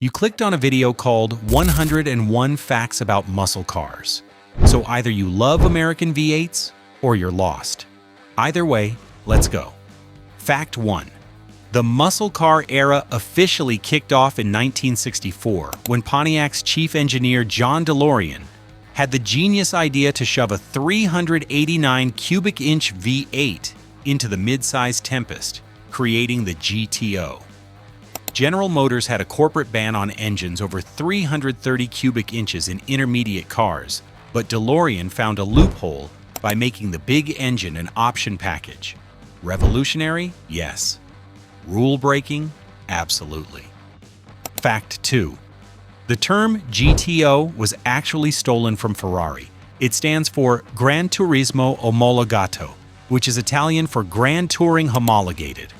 You clicked on a video called 101 Facts About Muscle Cars. So either you love American V8s or you're lost. Either way, let's go. Fact 1. The muscle car era officially kicked off in 1964 when Pontiac's chief engineer John DeLorean had the genius idea to shove a 389 cubic inch V8 into the mid-size Tempest, creating the GTO. General Motors had a corporate ban on engines over 330 cubic inches in intermediate cars, but DeLorean found a loophole by making the big engine an option package. Revolutionary? Yes. Rule-breaking? Absolutely. Fact 2. The term GTO was actually stolen from Ferrari. It stands for Gran Turismo Omologato, which is Italian for Grand Touring Homologated.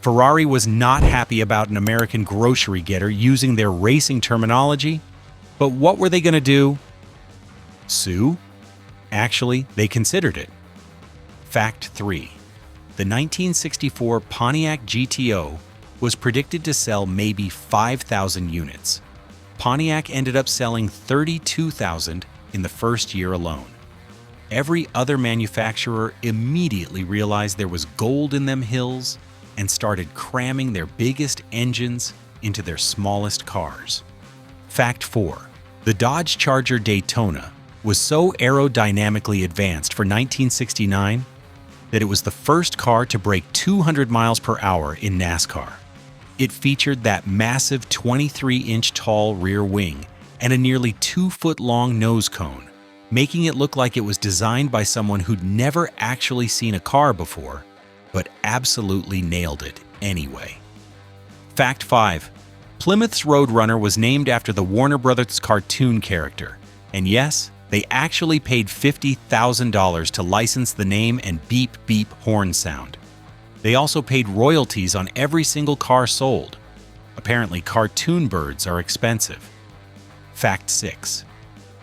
Ferrari was not happy about an American grocery getter using their racing terminology, but what were they going to do? Sue? Actually, they considered it. Fact 3. The 1964 Pontiac GTO was predicted to sell maybe 5,000 units. Pontiac ended up selling 32,000 in the first year alone. Every other manufacturer immediately realized there was gold in them hills and started cramming their biggest engines into their smallest cars. Fact 4. The Dodge Charger Daytona was so aerodynamically advanced for 1969 that it was the first car to break 200 miles per hour in NASCAR. It featured that massive 23-inch tall rear wing and a nearly 2-foot-long nose cone, making it look like it was designed by someone who'd never actually seen a car before, but absolutely nailed it anyway. Fact 5. Plymouth's Roadrunner was named after the Warner Brothers cartoon character, and yes, they actually paid $50,000 to license the name and beep-beep horn sound. They also paid royalties on every single car sold. Apparently, cartoon birds are expensive. Fact 6.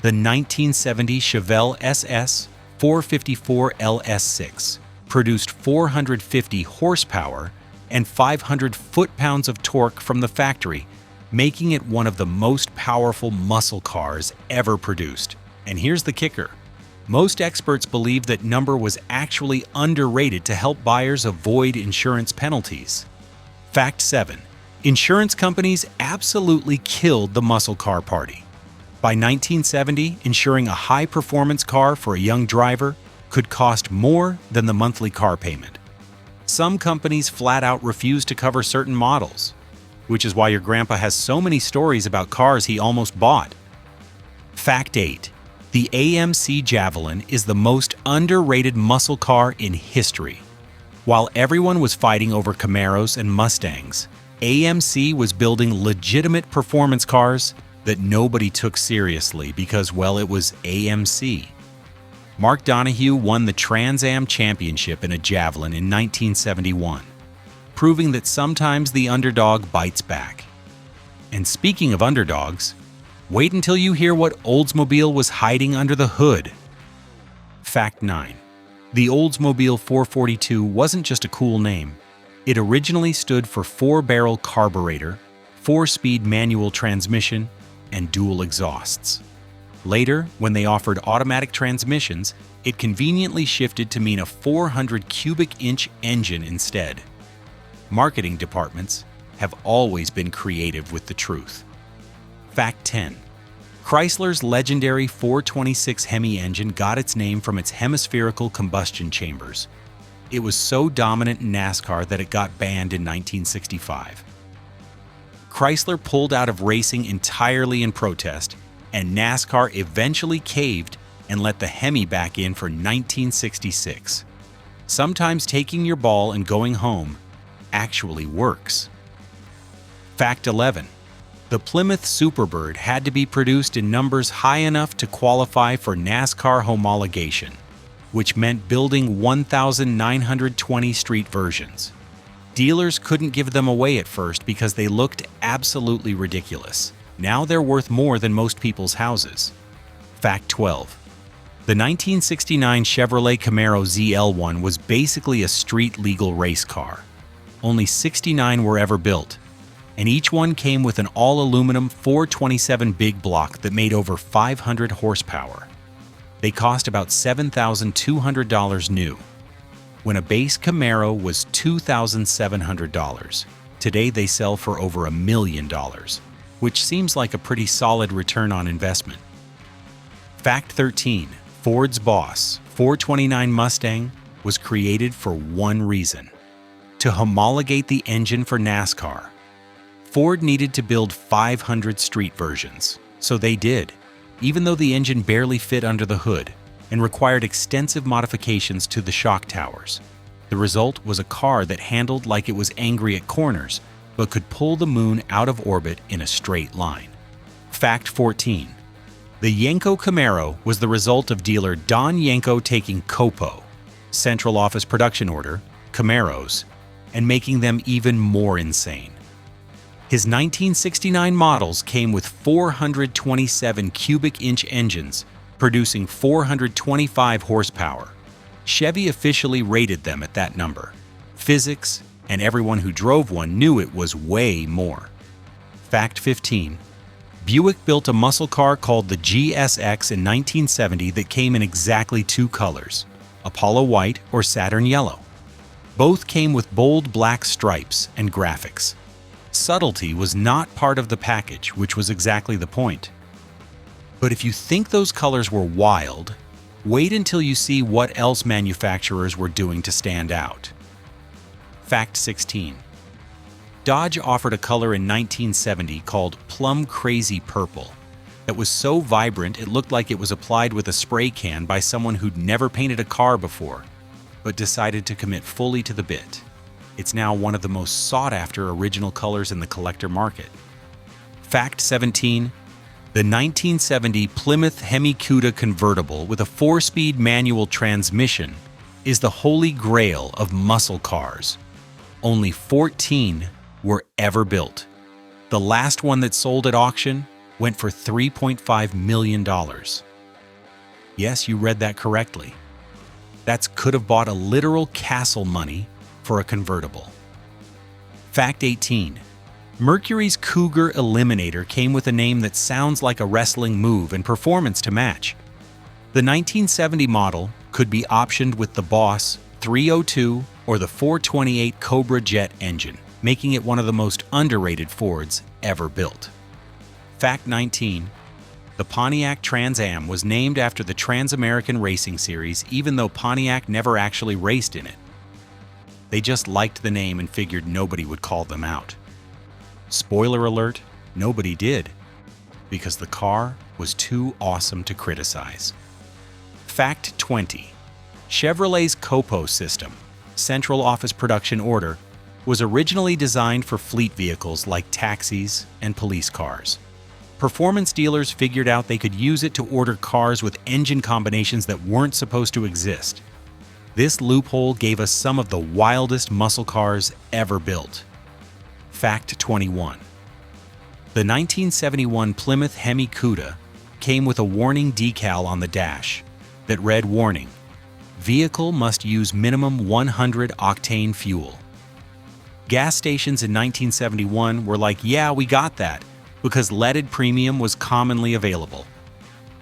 The 1970 Chevelle SS 454 LS6 produced 450 horsepower and 500 foot-pounds of torque from the factory, making it one of the most powerful muscle cars ever produced. And here's the kicker. Most experts believe that number was actually underrated to help buyers avoid insurance penalties. Fact 7. Insurance companies absolutely killed the muscle car party. By 1970, insuring a high-performance car for a young driver could cost more than the monthly car payment. Some companies flat out refuse to cover certain models, which is why your grandpa has so many stories about cars he almost bought. Fact 8. The AMC Javelin is the most underrated muscle car in history. While everyone was fighting over Camaros and Mustangs, AMC was building legitimate performance cars that nobody took seriously because, well, it was AMC. Mark Donohue won the Trans Am Championship in a Javelin in 1971, proving that sometimes the underdog bites back. And speaking of underdogs, wait until you hear what Oldsmobile was hiding under the hood. Fact 9. The Oldsmobile 442 wasn't just a cool name. It originally stood for 4-barrel carburetor, 4-speed manual transmission, and dual exhausts. Later, when they offered automatic transmissions, it conveniently shifted to mean a 400 cubic inch engine instead. Marketing departments have always been creative with the truth. Fact 10. Chrysler's legendary 426 Hemi engine got its name from its hemispherical combustion chambers. It was so dominant in NASCAR that it got banned in 1965. Chrysler pulled out of racing entirely in protest, and NASCAR eventually caved and let the Hemi back in for 1966. Sometimes taking your ball and going home actually works. Fact 11. The Plymouth Superbird had to be produced in numbers high enough to qualify for NASCAR homologation, which meant building 1,920 street versions. Dealers couldn't give them away at first because they looked absolutely ridiculous. Now they're worth more than most people's houses. Fact 12. The 1969 Chevrolet Camaro ZL1 was basically a street-legal race car. Only 69 were ever built. and each one came with an all-aluminum 427 big block that made over 500 horsepower. They cost about $7,200 new, when a base Camaro was $2,700. Today they sell for over $1 million, which seems like a pretty solid return on investment. Fact 13. Ford's Boss 429 Mustang was created for one reason: to homologate the engine for NASCAR. Ford needed to build 500 street versions, so they did, even though the engine barely fit under the hood and required extensive modifications to the shock towers. The result was a car that handled like it was angry at corners, but could pull the moon out of orbit in a straight line. Fact 14. The Yenko Camaro was the result of dealer Don Yenko taking COPO, Central Office Production Order, Camaros, and making them even more insane. His 1969 models came with 427 cubic inch engines, producing 425 horsepower. Chevy officially rated them at that number. Physics and everyone who drove one knew it was way more. Fact 15. Buick built a muscle car called the GSX in 1970 that came in exactly two colors, Apollo White or Saturn Yellow. Both came with bold black stripes and graphics. Subtlety was not part of the package, which was exactly the point. But if you think those colors were wild, wait until you see what else manufacturers were doing to stand out. Fact 16. Dodge offered a color in 1970 called Plum Crazy Purple that was so vibrant it looked like it was applied with a spray can by someone who'd never painted a car before, but decided to commit fully to the bit. It's now one of the most sought-after original colors in the collector market. Fact 17. The 1970 Plymouth Hemi Cuda convertible with a 4-speed manual transmission is the holy grail of muscle cars. Only 14 were ever built. The last one that sold at auction went for $3.5 million. Yes, you read that correctly. That could have bought a literal castle money for a convertible. Fact 18. Mercury's Cougar Eliminator came with a name that sounds like a wrestling move and performance to match. The 1970 model could be optioned with the Boss 302 or the 428 Cobra Jet engine, making it one of the most underrated Fords ever built. Fact 19. The Pontiac Trans Am was named after the Trans-American Racing Series, even though Pontiac never actually raced in it. They just liked the name and figured nobody would call them out. Spoiler alert, nobody did, because the car was too awesome to criticize. Fact 20. Chevrolet's COPO system, Central Office Production Order, was originally designed for fleet vehicles like taxis and police cars. Performance dealers figured out they could use it to order cars with engine combinations that weren't supposed to exist. This loophole gave us some of the wildest muscle cars ever built. Fact 21. The 1971 Plymouth Hemi Cuda came with a warning decal on the dash that read, "Warning, vehicle must use minimum 100 octane fuel." Gas stations in 1971 were like, yeah, we got that, because leaded premium was commonly available.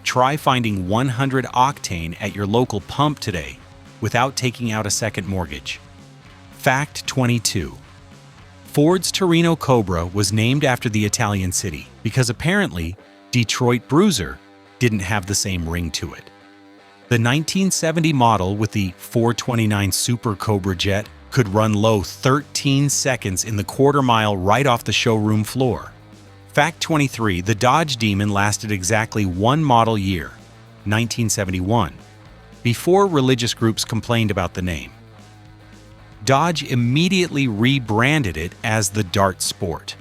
Try finding 100 octane at your local pump today without taking out a second mortgage. Fact 22. Ford's Torino Cobra was named after the Italian city because apparently Detroit Bruiser didn't have the same ring to it. The 1970 model with the 429 Super Cobra Jet could run low 13 seconds in the quarter mile right off the showroom floor. Fact 23. The Dodge Demon lasted exactly one model year, 1971, before religious groups complained about the name. Dodge immediately rebranded it as the Dart Sport.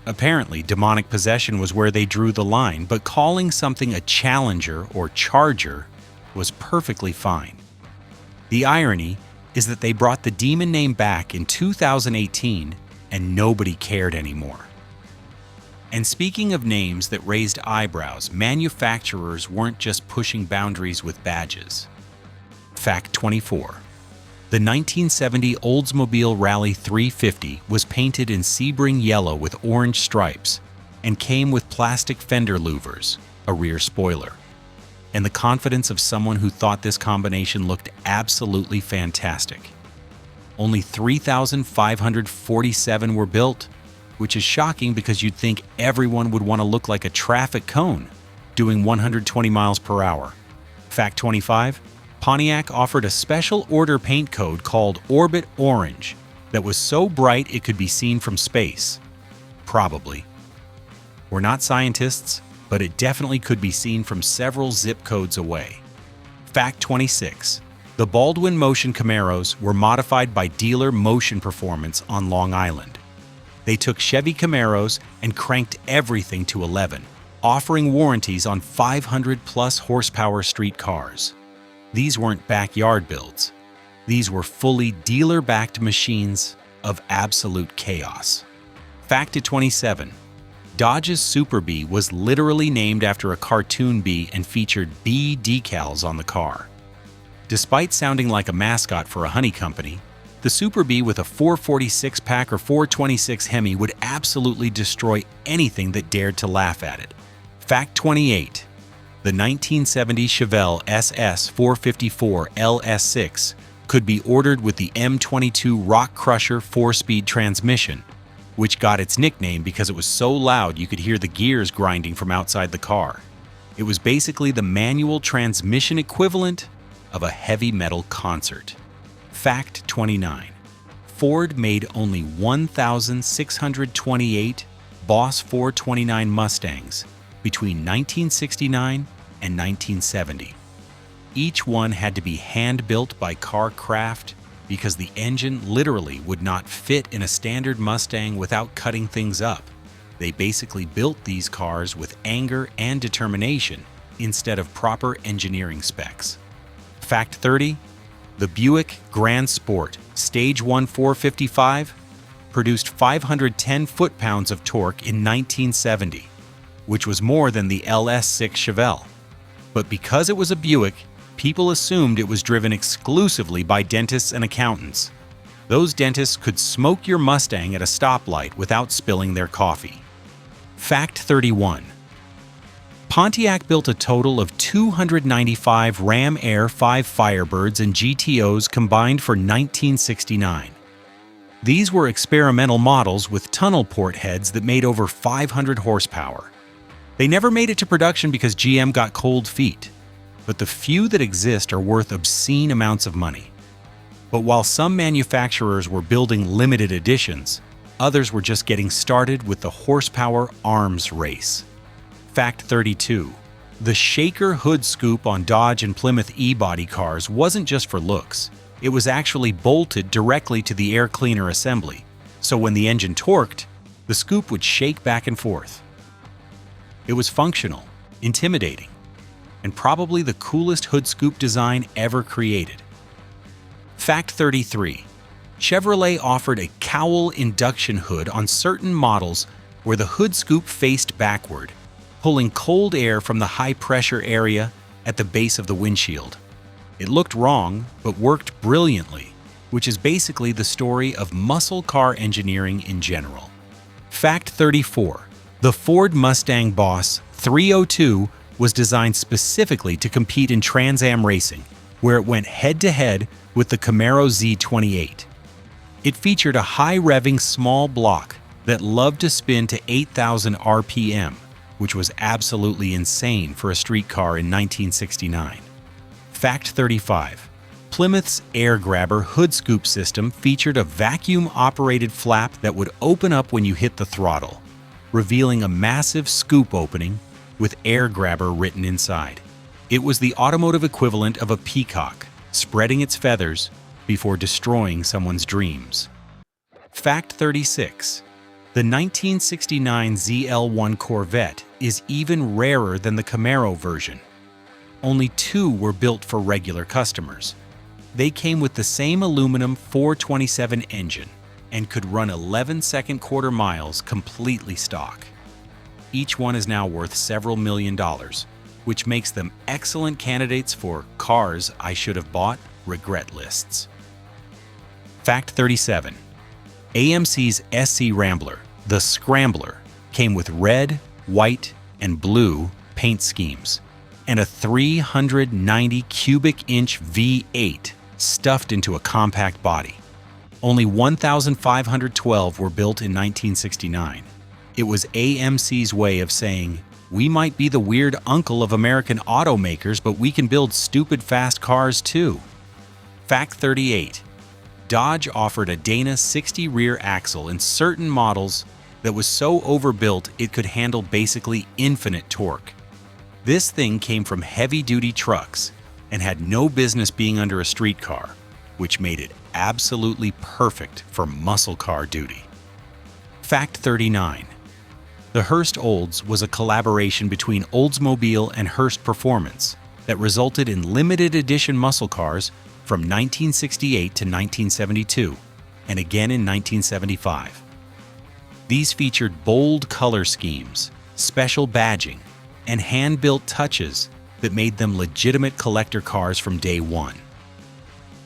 Apparently, demonic possession was where they drew the line, but calling something a Challenger or Charger was perfectly fine. The irony is that they brought the Demon name back in 2018 and nobody cared anymore. And speaking of names that raised eyebrows, manufacturers weren't just pushing boundaries with badges. Fact 24. The The 1970 Oldsmobile Rally 350 was painted in Sebring yellow with orange stripes and came with plastic fender louvers, a rear spoiler, and the confidence of someone who thought this combination looked absolutely fantastic. Only 3,547 were built, which is shocking because you'd think everyone would want to look like a traffic cone doing 120 miles per hour. Fact 25. Pontiac offered a special order paint code called Orbit Orange that was so bright it could be seen from space. Probably. We're not scientists, but it definitely could be seen from several zip codes away. Fact 26. The Baldwin Motion Camaros were modified by Dealer Motion Performance on Long Island. They took Chevy Camaros and cranked everything to 11, offering warranties on 500-plus horsepower street cars. These weren't backyard builds. These were fully dealer-backed machines of absolute chaos. Fact 27. Dodge's Super Bee was literally named after a cartoon bee and featured bee decals on the car. Despite sounding like a mascot for a honey company, the Super Bee with a 446-pack or 426 Hemi would absolutely destroy anything that dared to laugh at it. Fact 28. The 1970 Chevelle SS 454 LS6 could be ordered with the M22 Rock Crusher 4-speed transmission, which got its nickname because it was so loud you could hear the gears grinding from outside the car. It was basically the manual transmission equivalent of a heavy metal concert. Fact 29. Ford made only 1,628 Boss 429 Mustangs between 1969 and 1970. Each one had to be hand-built by Carcraft because the engine literally would not fit in a standard Mustang without cutting things up. They basically built these cars with anger and determination instead of proper engineering specs. Fact 30. The Buick Grand Sport Stage 1 455 produced 510 foot-pounds of torque in 1970, which was more than the LS6 Chevelle. But because it was a Buick, people assumed it was driven exclusively by dentists and accountants. Those dentists could smoke your Mustang at a stoplight without spilling their coffee. Fact 31. Pontiac built a total of 295 Ram Air 5 Firebirds and GTOs combined for 1969. These were experimental models with tunnel port heads that made over 500 horsepower. They never made it to production because GM got cold feet, but the few that exist are worth obscene amounts of money. But while some manufacturers were building limited editions, others were just getting started with the horsepower arms race. Fact 32. The shaker hood scoop on Dodge and Plymouth E-body cars wasn't just for looks. It was actually bolted directly to the air cleaner assembly, so when the engine torqued, the scoop would shake back and forth. It was functional, intimidating, and probably the coolest hood scoop design ever created. Fact 33. Chevrolet offered a cowl induction hood on certain models where the hood scoop faced backward, pulling cold air from the high-pressure area at the base of the windshield. It looked wrong, but worked brilliantly, which is basically the story of muscle car engineering in general. Fact 34. The Ford Mustang Boss 302 was designed specifically to compete in Trans Am racing, where it went head-to-head with the Camaro Z28. It featured a high-revving small block that loved to spin to 8,000 RPM, which was absolutely insane for a street car in 1969. Fact 35. Plymouth's air grabber hood scoop system featured a vacuum-operated flap that would open up when you hit the throttle, revealing a massive scoop opening with air grabber written inside. It was the automotive equivalent of a peacock, spreading its feathers before destroying someone's dreams. Fact 36. The 1969 ZL1 Corvette is even rarer than the Camaro version. Only 2 were built for regular customers. They came with the same aluminum 427 engine and could run 11 second quarter miles completely stock. Each one is now worth several $1 million, which makes them excellent candidates for cars I should have bought regret lists. Fact 37. AMC's SC Rambler, the Scrambler, came with red, white, and blue paint schemes, and a 390 cubic inch V8 stuffed into a compact body. Only 1,512 were built in 1969. It was AMC's way of saying, we might be the weird uncle of American automakers, but we can build stupid fast cars too. Fact 38. Dodge offered a Dana 60 rear axle in certain models that was so overbuilt it could handle basically infinite torque. This thing came from heavy-duty trucks and had no business being under a street car, which made it absolutely perfect for muscle car duty. Fact 39. The Hurst Olds was a collaboration between Oldsmobile and Hurst Performance that resulted in limited edition muscle cars from 1968 to 1972, and again in 1975. These featured bold color schemes, special badging, and hand-built touches that made them legitimate collector cars from day one.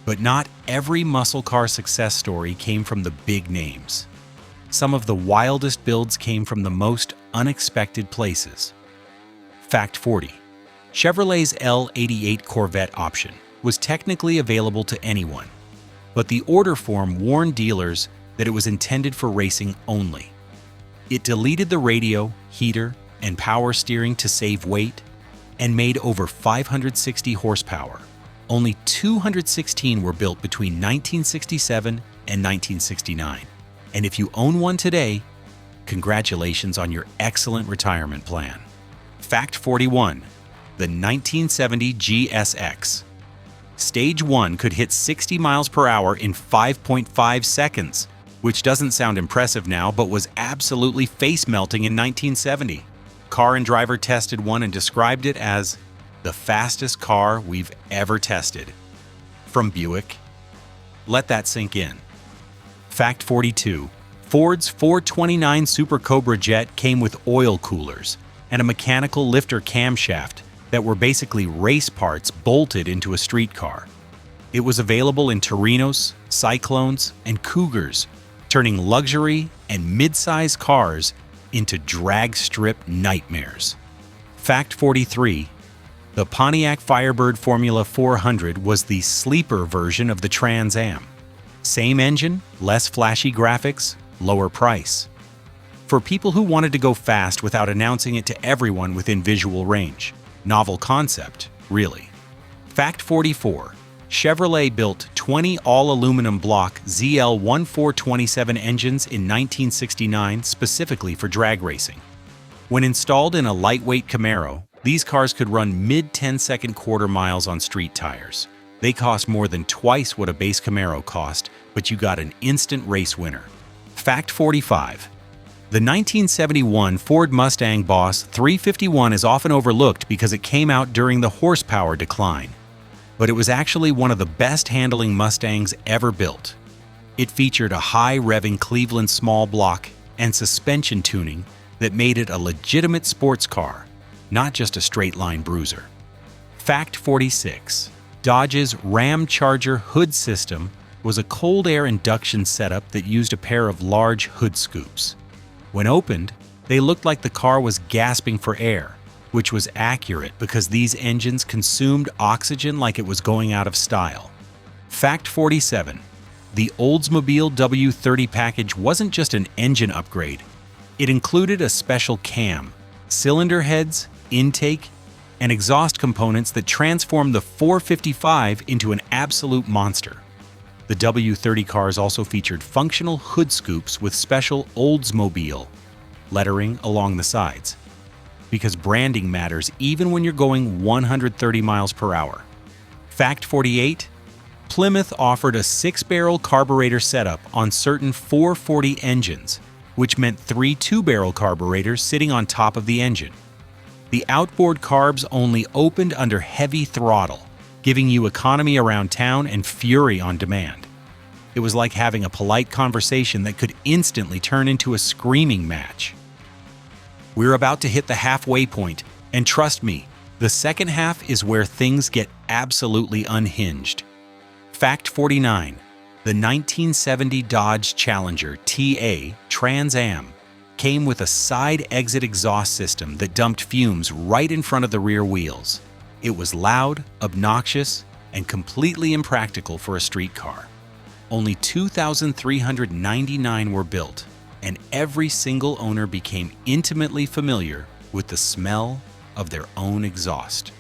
But not every muscle car success story came from the big names. Some of the wildest builds came from the most unexpected places. Fact 40. Chevrolet's L88 Corvette option was technically available to anyone, but the order form warned dealers that it was intended for racing only. It deleted the radio, heater, and power steering to save weight, and made over 560 horsepower. Only 216 were built between 1967 and 1969. And if you own one today, congratulations on your excellent retirement plan. Fact 41. The 1970 GSX. Stage 1 could hit 60 miles per hour in 5.5 seconds, which doesn't sound impressive now, but was absolutely face-melting in 1970. Car and Driver tested one and described it as the fastest car we've ever tested. From Buick. Let that sink in. Fact 42. Ford's 429 Super Cobra jet came with oil coolers and a mechanical lifter camshaft that were basically race parts bolted into a street car. It was available in Torinos, Cyclones, and Cougars, turning luxury and mid-size cars into drag strip nightmares. Fact 43. The Pontiac Firebird Formula 400 was the sleeper version of the Trans Am. Same engine, less flashy graphics, lower price. For people who wanted to go fast without announcing it to everyone within visual range. Novel concept, really. Fact 44. Chevrolet built 20 all-aluminum block ZL1427 engines in 1969 specifically for drag racing. When installed in a lightweight Camaro, these cars could run mid-10-second quarter miles on street tires. They cost more than twice what a base Camaro cost, but you got an instant race winner. Fact 45. The 1971 Ford Mustang Boss 351 is often overlooked because it came out during the horsepower decline, but it was actually one of the best handling Mustangs ever built. It featured a high-revving Cleveland small block and suspension tuning that made it a legitimate sports car, not just a straight-line bruiser. Fact 46. Dodge's Ram Charger hood system was a cold air induction setup that used a pair of large hood scoops. When opened, they looked like the car was gasping for air, which was accurate because these engines consumed oxygen like it was going out of style. Fact 47. The Oldsmobile W30 package wasn't just an engine upgrade. It included a special cam, cylinder heads, intake, and exhaust components that transformed the 455 into an absolute monster. The W30 cars also featured functional hood scoops with special Oldsmobile lettering along the sides, because branding matters even when you're going 130 miles per hour. Fact 48. Plymouth offered a 6-barrel carburetor setup on certain 440 engines, which meant 3 2-barrel carburetors sitting on top of the engine. The outboard carbs only opened under heavy throttle, giving you economy around town and fury on demand. It was like having a polite conversation that could instantly turn into a screaming match. We're about to hit the halfway point, and trust me, the second half is where things get absolutely unhinged. Fact 49. The The 1970 Dodge Challenger TA Trans Am came with a side exit exhaust system that dumped fumes right in front of the rear wheels. It was loud, obnoxious, and completely impractical for a street car. Only 2,399 were built, and every single owner became intimately familiar with the smell of their own exhaust.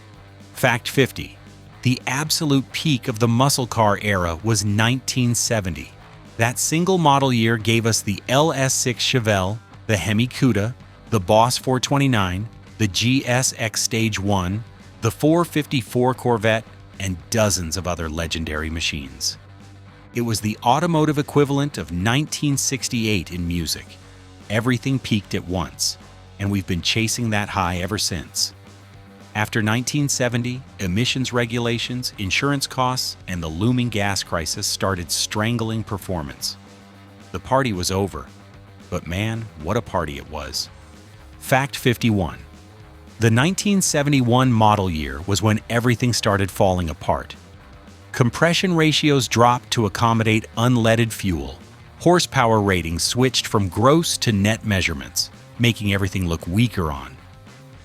Fact 50. The absolute peak of the muscle car era was 1970. That single model year gave us the LS6 Chevelle, the Hemi Cuda, the Boss 429, the GSX Stage 1, the 454 Corvette, and dozens of other legendary machines. It was the automotive equivalent of 1968 in music. Everything peaked at once, and we've been chasing that high ever since. After 1970, emissions regulations, insurance costs, and the looming gas crisis started strangling performance. The party was over, but man, what a party it was. Fact 51. The 1971 model year was when everything started falling apart. Compression ratios dropped to accommodate unleaded fuel. Horsepower ratings switched from gross to net measurements, making everything look weaker on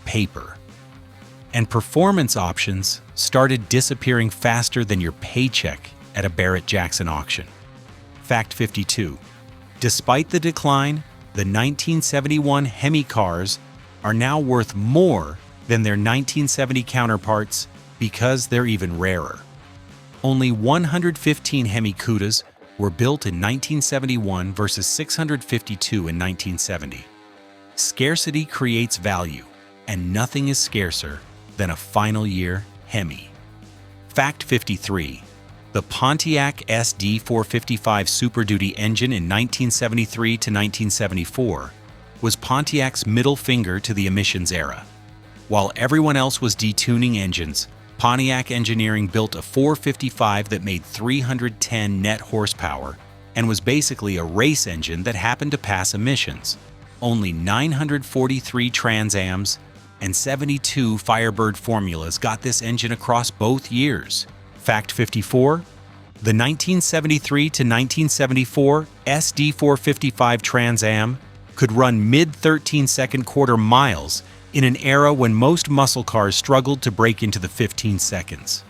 paper. And performance options started disappearing faster than your paycheck at a Barrett-Jackson auction. Fact 52. Despite the decline, the 1971 Hemi cars are now worth more than their 1970 counterparts because they're even rarer. Only 115 Hemi Cudas were built in 1971 versus 652 in 1970. Scarcity creates value, and nothing is scarcer than a final year Hemi. Fact 53. The Pontiac SD455 Super Duty engine in 1973 to 1974 was Pontiac's middle finger to the emissions era. While everyone else was detuning engines, Pontiac Engineering built a 455 that made 310 net horsepower and was basically a race engine that happened to pass emissions. Only 943 Trans Ams and 72 Firebird formulas got this engine across both years. Fact 54. The 1973 to 1974 SD455 Trans Am could run mid-13-second quarter miles in an era when most muscle cars struggled to break into the 15 seconds.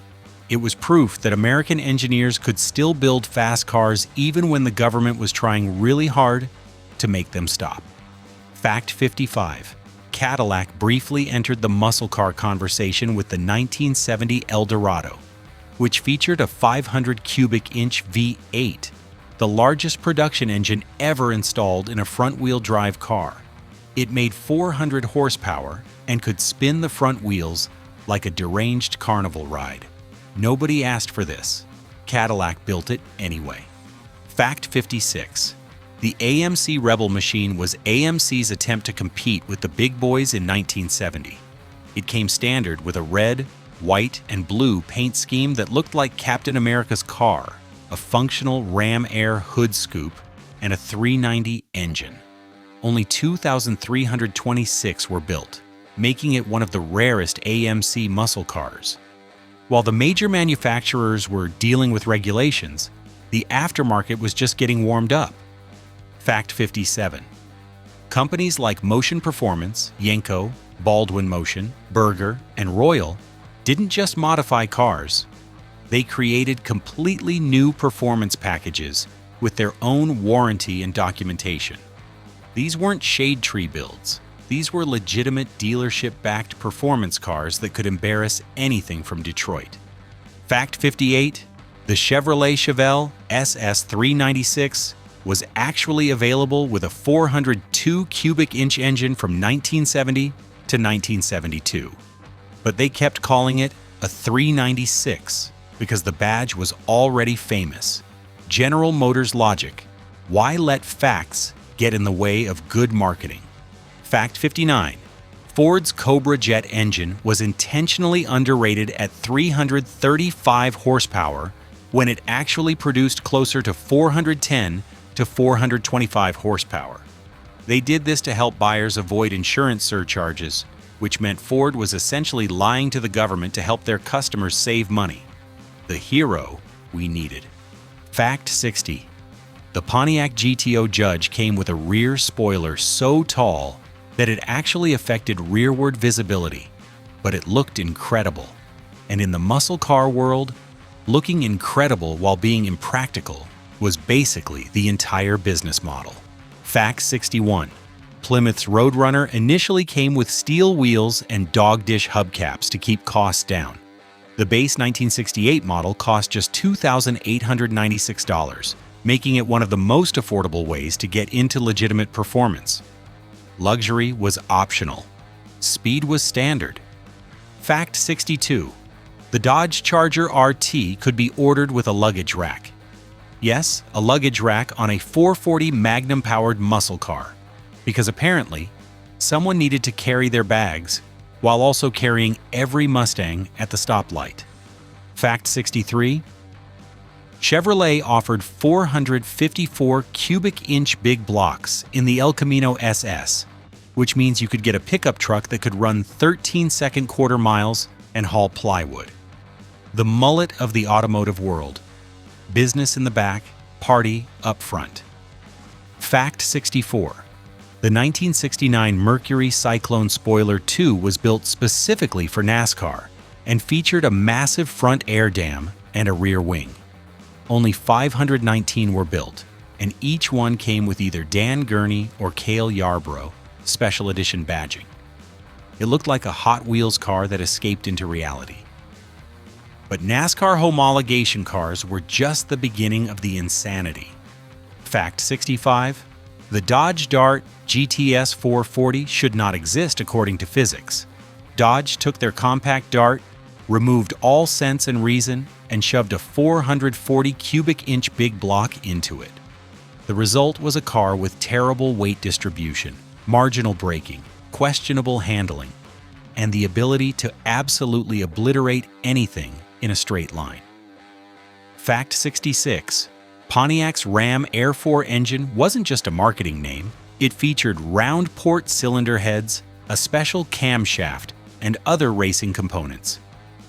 It was proof that American engineers could still build fast cars even when the government was trying really hard to make them stop. Fact 55. Cadillac briefly entered the muscle car conversation with the 1970 Eldorado, which featured a 500 cubic inch V8, the largest production engine ever installed in a front-wheel drive car. It made 400 horsepower and could spin the front wheels like a deranged carnival ride. Nobody asked for this. Cadillac built it anyway. Fact 56. The AMC Rebel machine was AMC's attempt to compete with the big boys in 1970. It came standard with a red, white, and blue paint scheme that looked like Captain America's car, a functional Ram Air hood scoop, and a 390 engine. Only 2,326 were built, making it one of the rarest AMC muscle cars. While the major manufacturers were dealing with regulations, the aftermarket was just getting warmed up. Fact 57. Companies like Motion Performance, Yenko, Baldwin Motion, Berger, and Royal didn't just modify cars. They created completely new performance packages with their own warranty and documentation. These weren't shade tree builds. These were legitimate dealership-backed performance cars that could embarrass anything from Detroit. Fact 58. The Chevrolet Chevelle SS396 was actually available with a 402 cubic inch engine from 1970 to 1972. But they kept calling it a 396 because the badge was already famous. General Motors logic: why let facts get in the way of good marketing? Fact 59. Ford's Cobra Jet engine was intentionally underrated at 335 horsepower when it actually produced closer to 410 to 425 horsepower. They did this to help buyers avoid insurance surcharges, which meant Ford was essentially lying to the government to help their customers save money. The hero we needed. Fact 60. The Pontiac GTO Judge came with a rear spoiler so tall that it actually affected rearward visibility, but it looked incredible. And in the muscle car world, looking incredible while being impractical was basically the entire business model. Fact 61. Plymouth's Roadrunner initially came with steel wheels and dog dish hubcaps to keep costs down. The base 1968 model cost just $2,896, making it one of the most affordable ways to get into legitimate performance. Luxury was optional. Speed was standard. Fact 62. The Dodge Charger RT could be ordered with a luggage rack. Yes, a luggage rack on a 440 Magnum-powered muscle car, because apparently, someone needed to carry their bags while also carrying every Mustang at the stoplight. Fact 63. Chevrolet offered 454 cubic inch big blocks in the El Camino SS, which means you could get a pickup truck that could run 13-second quarter miles and haul plywood. The mullet of the automotive world. Business in the back, party up front. Fact 64. The 1969 Mercury Cyclone Spoiler 2 was built specifically for NASCAR and featured a massive front air dam and a rear wing. Only 519 were built, and each one came with either Dan Gurney or Cale Yarborough special edition badging. It looked like a Hot Wheels car that escaped into reality. But NASCAR homologation cars were just the beginning of the insanity. Fact 65. The Dodge Dart GTS 440 should not exist according to physics. Dodge took their compact Dart, removed all sense and reason, and shoved a 440 cubic inch big block into it. The result was a car with terrible weight distribution, marginal braking, questionable handling, and the ability to absolutely obliterate anything in a straight line. Fact 66. Pontiac's Ram Air 4 engine wasn't just a marketing name. It featured round port cylinder heads, a special camshaft, and other racing components.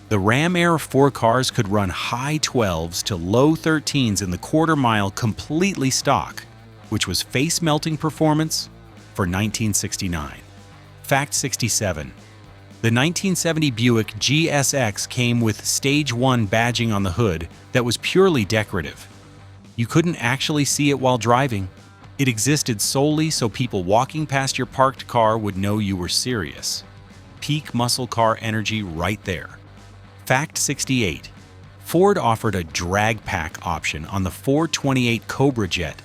The Ram Air 4 cars could run high 12s to low 13s in the quarter mile completely stock, which was face-melting performance for 1969. Fact 67. The 1970 Buick GSX came with Stage 1 badging on the hood that was purely decorative. You couldn't actually see it while driving. It existed solely so people walking past your parked car would know you were serious. Peak muscle car energy right there. Fact 68. Ford offered a drag pack option on the 428 Cobra Jet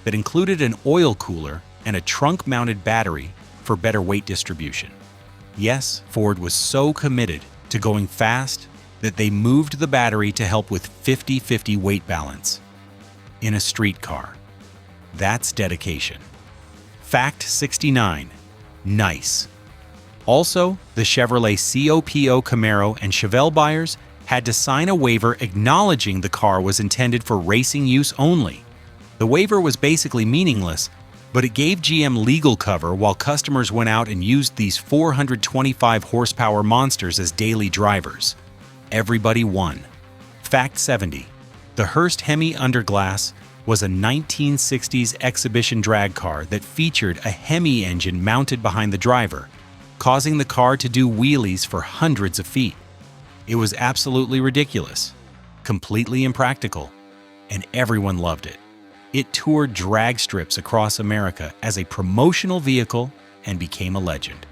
that included an oil cooler and a trunk-mounted battery for better weight distribution. Yes, Ford was so committed to going fast that they moved the battery to help with 50-50 weight balance in a street car. That's dedication. Fact 69. Nice. Also, the Chevrolet COPO Camaro and Chevelle buyers had to sign a waiver acknowledging the car was intended for racing use only. The waiver was basically meaningless, but it gave GM legal cover while customers went out and used these 425 horsepower monsters as daily drivers. Everybody won. Fact 70. The Hurst Hemi Underglass was a 1960s exhibition drag car that featured a Hemi engine mounted behind the driver, causing the car to do wheelies for hundreds of feet. It was absolutely ridiculous, completely impractical, and everyone loved it. It toured drag strips across America as a promotional vehicle and became a legend.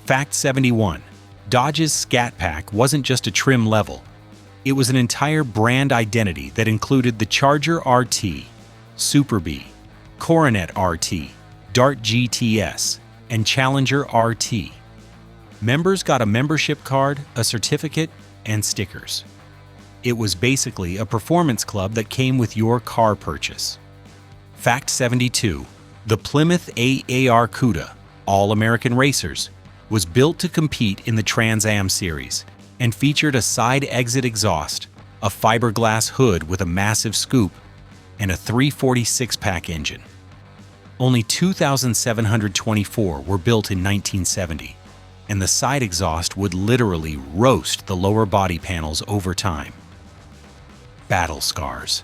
Fact 71. Dodge's Scat Pack wasn't just a trim level. It was an entire brand identity that included the Charger RT, Super B, Coronet RT, Dart GTS, and Challenger RT. Members got a membership card, a certificate, and stickers. It was basically a performance club that came with your car purchase. Fact 72. The Plymouth AAR Cuda, All-American Racers, was built to compete in the Trans Am series and featured a side exit exhaust, a fiberglass hood with a massive scoop, and a 346-pack engine. Only 2,724 were built in 1970, and the side exhaust would literally roast the lower body panels over time. Battle scars.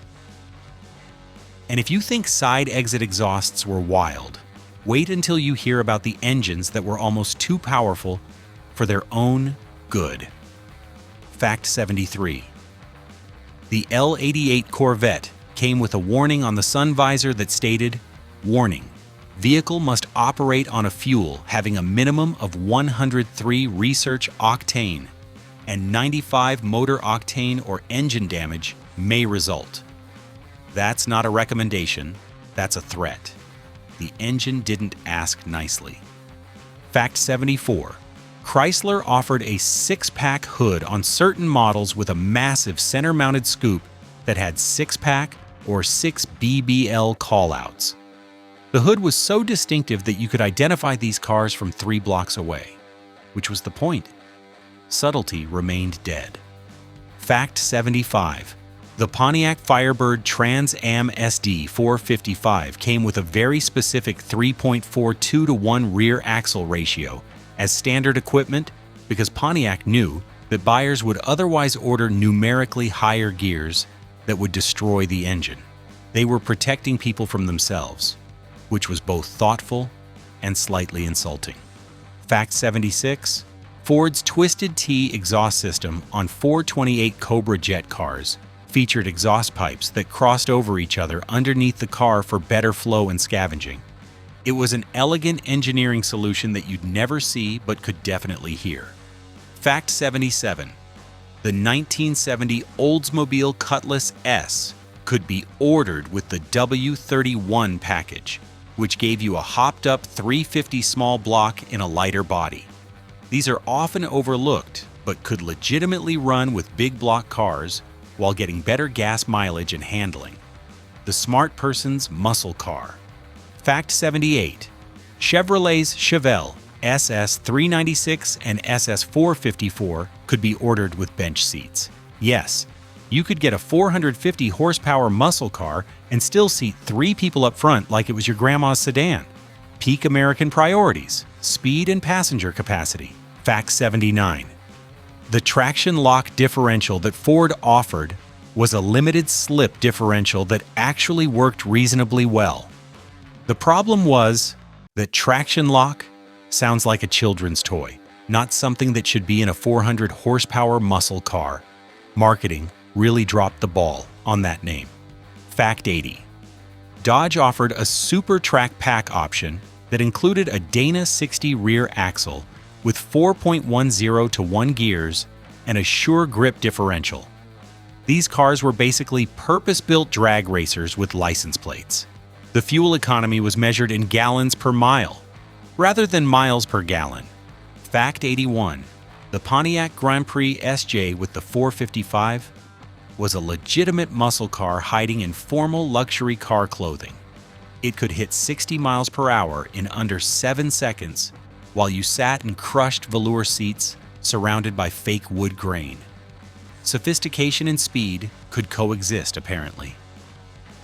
And if you think side exit exhausts were wild, wait until you hear about the engines that were almost too powerful for their own good. Fact 73. The L-88 Corvette came with a warning on the sun visor that stated, "Warning, vehicle must operate on a fuel having a minimum of 103 research octane, and 95 motor octane or engine damage may result." That's not a recommendation, that's a threat. The engine didn't ask nicely. Fact 74. Chrysler offered a 6-pack hood on certain models with a massive center-mounted scoop that had 6-pack or 6 BBL callouts. The hood was so distinctive that you could identify these cars from 3 blocks away, which was the point. Subtlety remained dead. Fact 75. The Pontiac Firebird Trans Am SD 455 came with a very specific 3.42-to-1 rear axle ratio as standard equipment because Pontiac knew that buyers would otherwise order numerically higher gears that would destroy the engine. They were protecting people from themselves, which was both thoughtful and slightly insulting. Fact 76. Ford's Twisted T exhaust system on 428 Cobra jet cars featured exhaust pipes that crossed over each other underneath the car for better flow and scavenging. It was an elegant engineering solution that you'd never see but could definitely hear. Fact 77. The 1970 Oldsmobile Cutlass S could be ordered with the W31 package, which gave you a hopped-up 350 small block in a lighter body. These are often overlooked, but could legitimately run with big block cars while getting better gas mileage and handling. The smart person's muscle car. Fact 78. Chevrolet's Chevelle SS396 and SS454 could be ordered with bench seats. Yes, you could get a 450 horsepower muscle car and still seat 3 people up front like it was your grandma's sedan. Peak American priorities, speed and passenger capacity. Fact 79. The traction lock differential that Ford offered was a limited slip differential that actually worked reasonably well. The problem was that traction lock sounds like a children's toy, not something that should be in a 400 horsepower muscle car. Marketing really dropped the ball on that name. Fact 80. Dodge offered a Super Track Pack option that included a Dana 60 rear axle with 4.10-to-1 gears and a Sure Grip differential. These cars were basically purpose-built drag racers with license plates. The fuel economy was measured in gallons per mile, rather than miles per gallon. Fact 81. The Pontiac Grand Prix SJ with the 455 was a legitimate muscle car hiding in formal luxury car clothing. It could hit 60 miles per hour in under 7 seconds while you sat in crushed velour seats surrounded by fake wood grain. Sophistication and speed could coexist, apparently.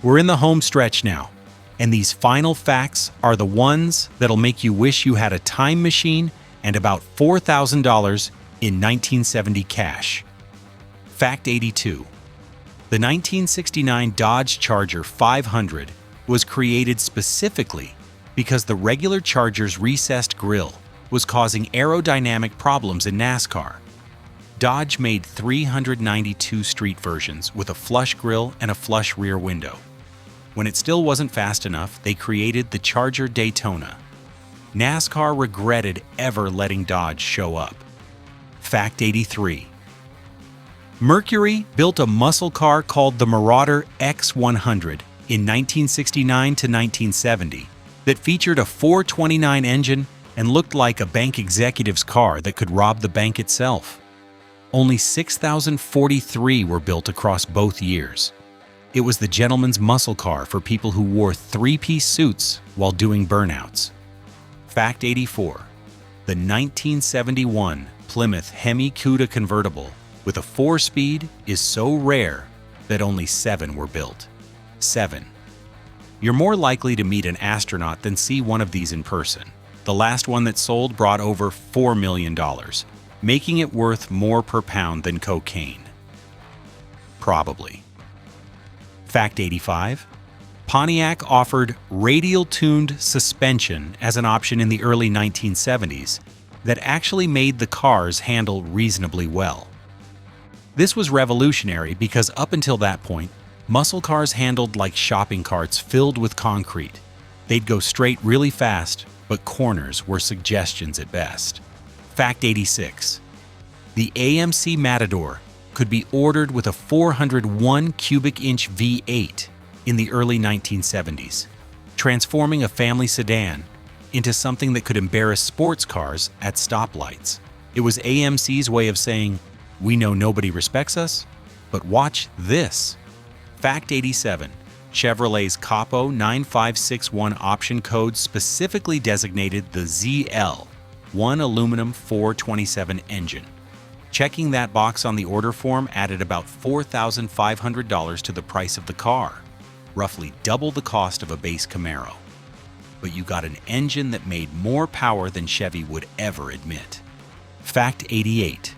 We're in the home stretch now, and these final facts are the ones that'll make you wish you had a time machine and about $4,000 in 1970 cash. Fact 82. The 1969 Dodge Charger 500 was created specifically because the regular Charger's recessed grille was causing aerodynamic problems in NASCAR. Dodge made 392 street versions with a flush grille and a flush rear window. When it still wasn't fast enough, they created the Charger Daytona. NASCAR regretted ever letting Dodge show up. Fact 83. Mercury built a muscle car called the Marauder X100 in 1969 to 1970 that featured a 429 engine and looked like a bank executive's car that could rob the bank itself. Only 6,043 were built across both years. It was the gentleman's muscle car for people who wore 3-piece suits while doing burnouts. Fact 84. The 1971 Plymouth Hemi Cuda convertible with a 4-speed is so rare that only 7 were built. 7. You're more likely to meet an astronaut than see one of these in person. The last one that sold brought over $4 million, making it worth more per pound than cocaine. Probably. Fact 85. Pontiac offered radial-tuned suspension as an option in the early 1970s that actually made the cars handle reasonably well. This was revolutionary because up until that point, muscle cars handled like shopping carts filled with concrete. They'd go straight really fast, but corners were suggestions at best. Fact 86. The AMC Matador could be ordered with a 401 cubic inch V8 in the early 1970s, transforming a family sedan into something that could embarrass sports cars at stoplights. It was AMC's way of saying, "We know nobody respects us, but watch this." Fact 87. Chevrolet's COPO 9561 option code specifically designated the ZL, 1 aluminum 427 engine. Checking that box on the order form added about $4,500 to the price of the car, roughly double the cost of a base Camaro. But you got an engine that made more power than Chevy would ever admit. Fact 88.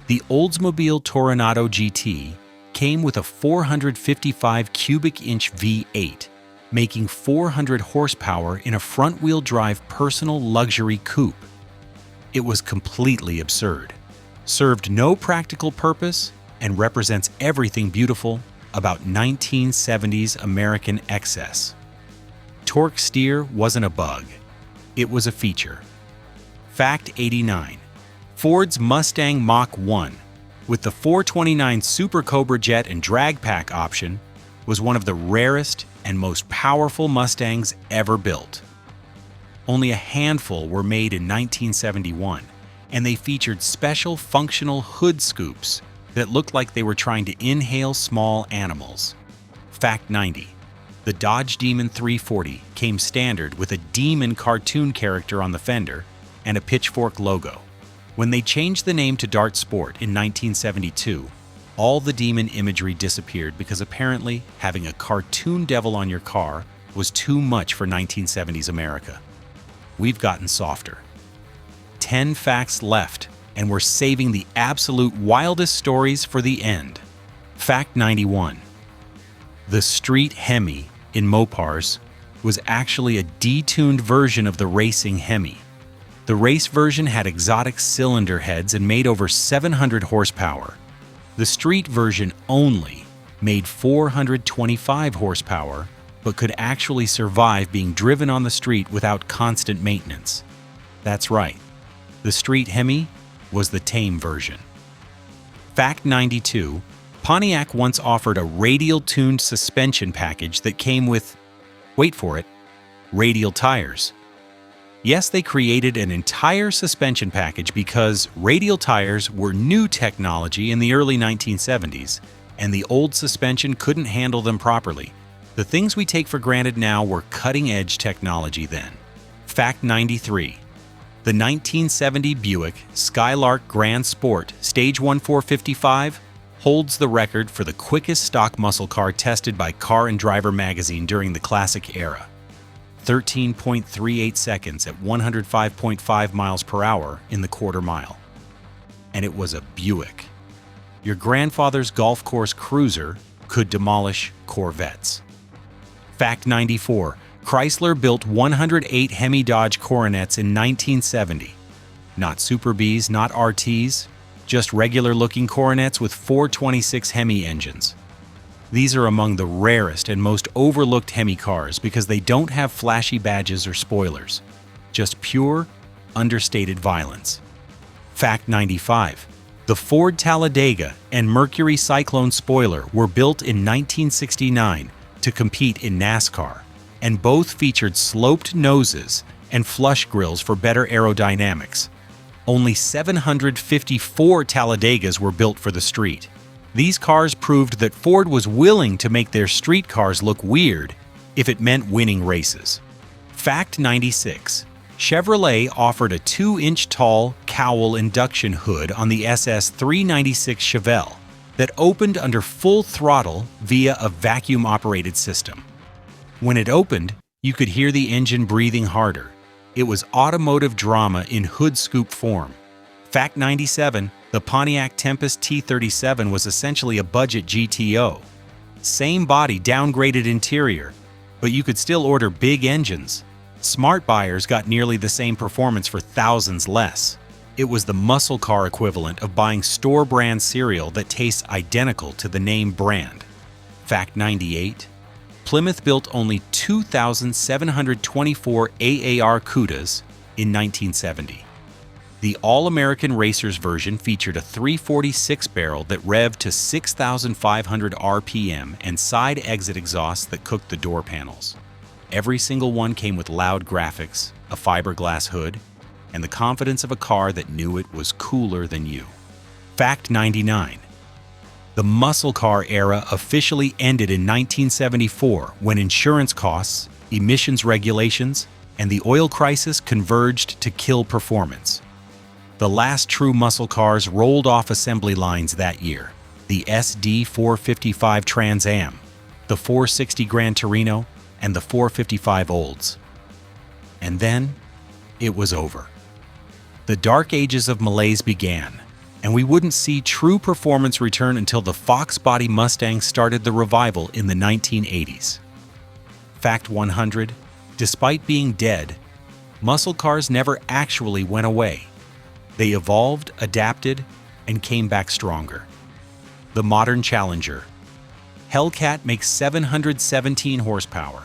The Oldsmobile Toronado GT came with a 455 cubic inch V8, making 400 horsepower in a front-wheel drive personal luxury coupe. It was completely absurd, served no practical purpose, and represents everything beautiful about 1970s American excess. Torque steer wasn't a bug, it was a feature. Fact 89. Ford's Mustang Mach-1, with the 429 Super Cobra Jet and drag pack option, was one of the rarest and most powerful Mustangs ever built. Only a handful were made in 1971, and they featured special functional hood scoops that looked like they were trying to inhale small animals. Fact 90. The Dodge Demon 340 came standard with a demon cartoon character on the fender and a pitchfork logo. When they changed the name to Dart Sport in 1972, all the demon imagery disappeared because apparently having a cartoon devil on your car was too much for 1970s America. We've gotten softer. 10 facts left, and we're saving the absolute wildest stories for the end. Fact 91. The Street Hemi in Mopars was actually a detuned version of the racing Hemi. The race version had exotic cylinder heads and made over 700 horsepower. The street version only made 425 horsepower, but could actually survive being driven on the street without constant maintenance. That's right, the Street Hemi was the tame version. Fact 92. Pontiac once offered a radial-tuned suspension package that came with, wait for it, radial tires. Yes, they created an entire suspension package because radial tires were new technology in the early 1970s, and the old suspension couldn't handle them properly. The things we take for granted now were cutting-edge technology then. Fact 93. The 1970 Buick Skylark Grand Sport Stage 1 455 holds the record for the quickest stock muscle car tested by Car and Driver magazine during the classic era. 13.38 seconds at 105.5 miles per hour in the quarter mile. And it was a Buick. Your grandfather's golf course cruiser could demolish Corvettes. Fact 94. Chrysler built 108 Hemi Dodge Coronets in 1970. Not Super Bs, not RTs, just regular-looking Coronets with 426 Hemi engines. These are among the rarest and most overlooked Hemi cars because they don't have flashy badges or spoilers, just pure, understated violence. Fact 95. The Ford Talladega and Mercury Cyclone spoiler were built in 1969 to compete in NASCAR, and both featured sloped noses and flush grills for better aerodynamics. Only 754 Talladegas were built for the street. These cars proved that Ford was willing to make their street cars look weird if it meant winning races. Fact 96. Chevrolet offered a 2-inch tall cowl induction hood on the SS 396 Chevelle that opened under full throttle via a vacuum-operated system. When it opened, you could hear the engine breathing harder. It was automotive drama in hood scoop form. Fact 97. The Pontiac Tempest T37 was essentially a budget GTO. Same body, downgraded interior, But you could still order big engines. Smart buyers got nearly the same performance for thousands less. It was the muscle car equivalent of buying store-brand cereal that tastes identical to the name brand. Fact 98. Plymouth built only 2,724 AAR Cudas in 1970. The All-American Racers version featured a 346 barrel that revved to 6,500 RPM and side exit exhausts that cooked the door panels. Every single one came with loud graphics, a fiberglass hood, and the confidence of a car that knew it was cooler than you. Fact 99. The muscle car era officially ended in 1974 when insurance costs, emissions regulations, and the oil crisis converged to kill performance. The last true muscle cars rolled off assembly lines that year: the SD 455 Trans Am, the 460 Gran Torino, and the 455 Olds. And then, it was over. The dark ages of malaise began, and we wouldn't see true performance return until the Fox body Mustang started the revival in the 1980s. Fact 100. Despite being dead, muscle cars never actually went away. They evolved, adapted, and came back stronger. The modern Challenger. Hellcat makes 717 horsepower.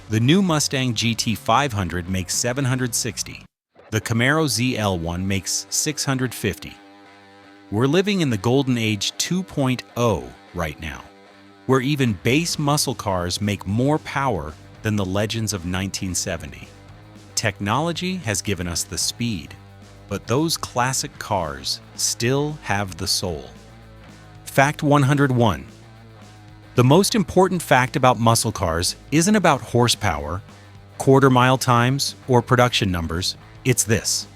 The new Mustang GT 500 makes 760. The Camaro ZL1 makes 650. We're living in the golden age 2.0 right now, where even base muscle cars make more power than the legends of 1970. Technology has given us the speed, but those classic cars still have the soul. Fact 101. The most important fact about muscle cars isn't about horsepower, quarter-mile times, or production numbers. It's this.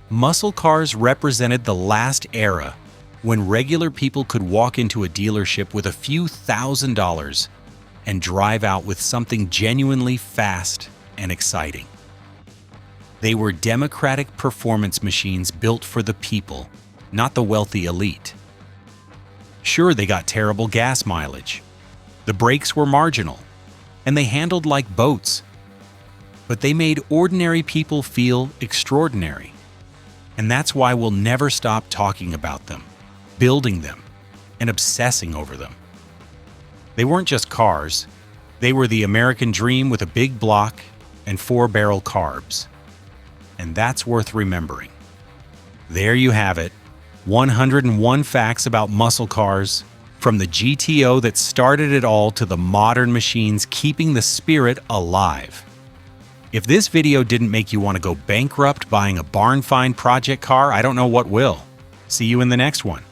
Muscle cars represented the last era when regular people could walk into a dealership with a few $1,000s and drive out with something genuinely fast and exciting. They were democratic performance machines built for the people, not the wealthy elite. Sure, they got terrible gas mileage. The brakes were marginal, and they handled like boats. But they made ordinary people feel extraordinary. And that's why we'll never stop talking about them, building them, and obsessing over them. They weren't just cars. They were the American dream with a big block and 4-barrel carbs. And that's worth remembering. There you have it, 101 facts about muscle cars, from the GTO that started it all to the modern machines keeping the spirit alive. If this video didn't make you want to go bankrupt buying a barn-find project car, I don't know what will. See you in the next one.